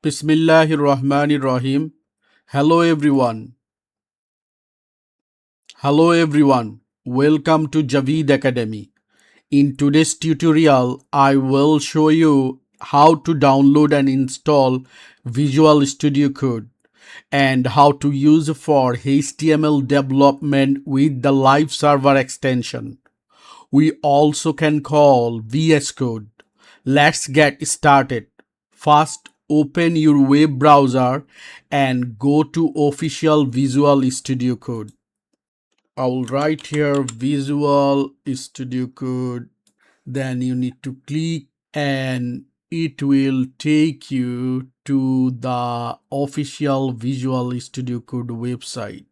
Bismillahirrahmanirrahim. Hello everyone. Hello everyone. Welcome to Javid Academy. In today's tutorial, I will show you how to download and install Visual Studio Code and how to use for HTML development with the live server extension. We also can call VS Code. Let's get started. First, open your web browser and go to official Visual Studio Code. I will write here Visual Studio Code. Then you need to click and it will take you to the official Visual Studio Code website.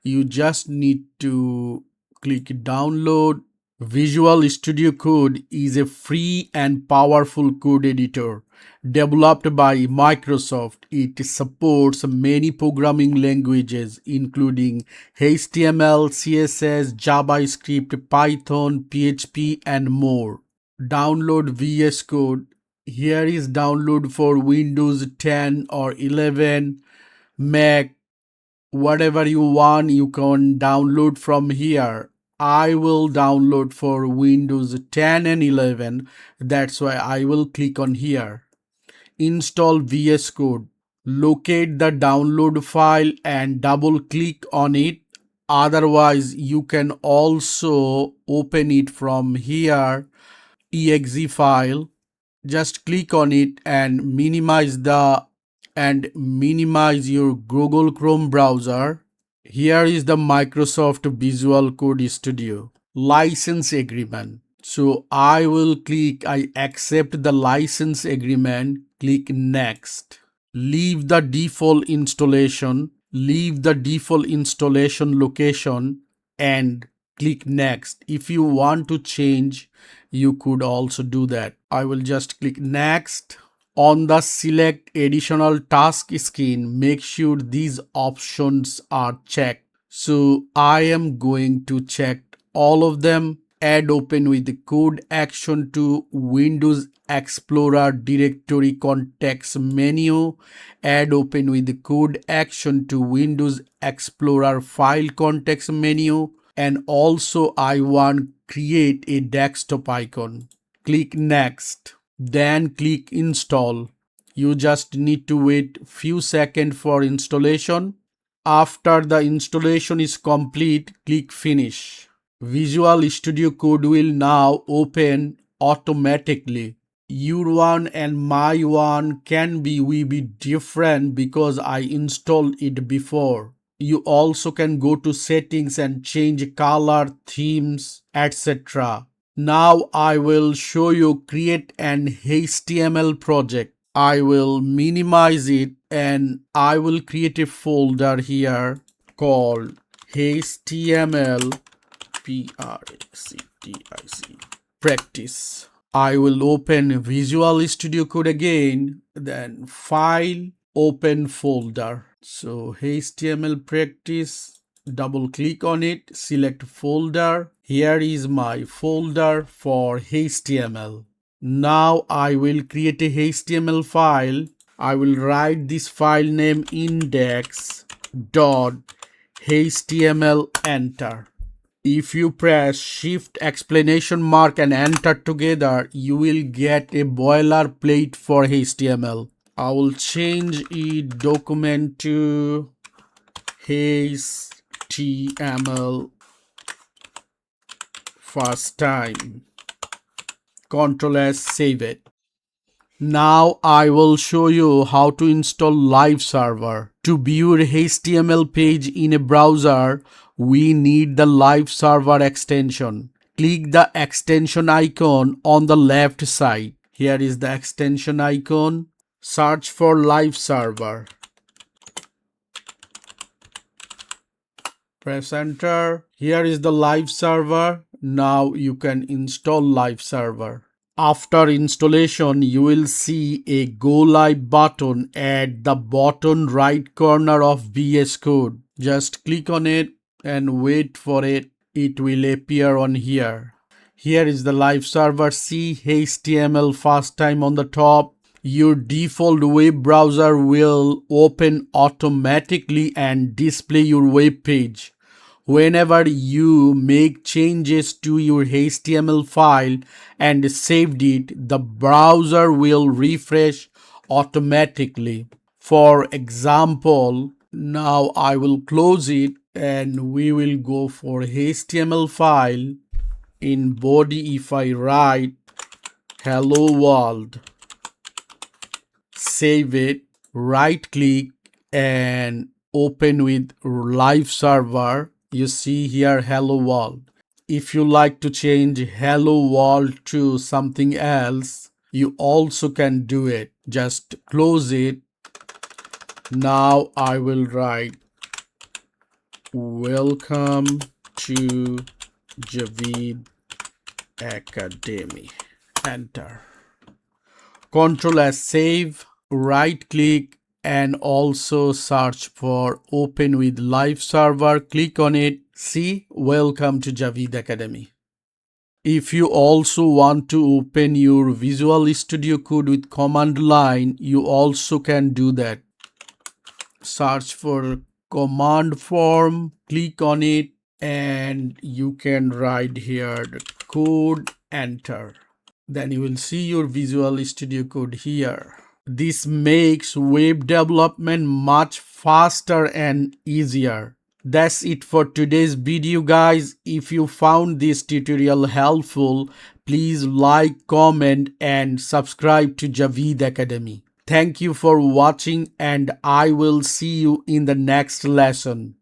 You just need to click download. Visual Studio Code is a free and powerful code editor developed by Microsoft. It supports many programming languages including HTML, CSS, JavaScript, Python, PHP, and more. Download VS Code. Here is download for Windows 10 or 11, Mac, whatever you want you can download from here. I will download for Windows 10 and 11, that's why I will click on here. Install VS Code. Locate the download file and double click on it. Otherwise you can also open it from here. Exe file, just click on it and minimize your Google Chrome browser. Here is the Microsoft Visual Code Studio license agreement. So I will click I accept the license agreement, click next. Leave the default installation location and click next. If you want to change, you could also do that. I will just click next. On the select additional task screen, make sure these options are checked. So I am going to check all of them. Add open with the code action to Windows Explorer directory context menu. Add open with the code action to Windows Explorer file context menu. And also I want create a desktop icon. Click next. Then click install. You just need to wait few seconds for installation. After the installation is complete, click finish. Visual Studio Code will now open automatically. Your one and my one can be different because I installed it before. You also can go to settings and change color, themes, etc. Now I will show you create an HTML project. I will minimize it and I will create a folder here called HTML practice. I will open Visual Studio Code again, then file, open folder. So HTML practice, double click on it, select folder. Here is my folder for HTML. Now I will create a HTML file. I will write this file name index.html, enter. If you press shift exclamation mark and enter together, you will get a boilerplate for HTML. I will change it document to HTML first time. Ctrl S, save it. Now I will show you how to install live server. To view a HTML page in a browser, we need the live server extension. Click the extension icon on the left side. Here is the extension icon. Search for live server. Press enter. Here is the live server. Now you can install live server. After installation, you will see a Go Live button at the bottom right corner of VS Code. Just click on it and wait for it. It will appear on here. Here is the live server. See HTML first time on the top. Your default web browser will open automatically and display your web page. Whenever you make changes to your HTML file and saved it, the browser will refresh automatically. For example, now I will close it and we will go for HTML file. In body, if I write hello world, save it, right click and open with live server. You see here hello world. If you like to change hello world to something else, you also can do it. Just close it. Now I will write welcome to Javid Academy. Enter. Control S save, right click and also search for open with live server. Click on it. See, welcome to Javid Academy. If you also want to open your Visual Studio Code with command line, you also can do that. Search for command form, click on it and you can write here the code, enter. Then you will see your Visual Studio Code here. This makes web development much faster and easier. That's it for today's video, guys. If you found this tutorial helpful, please like, comment and subscribe to Javid Academy. Thank you for watching and I will see you in the next lesson.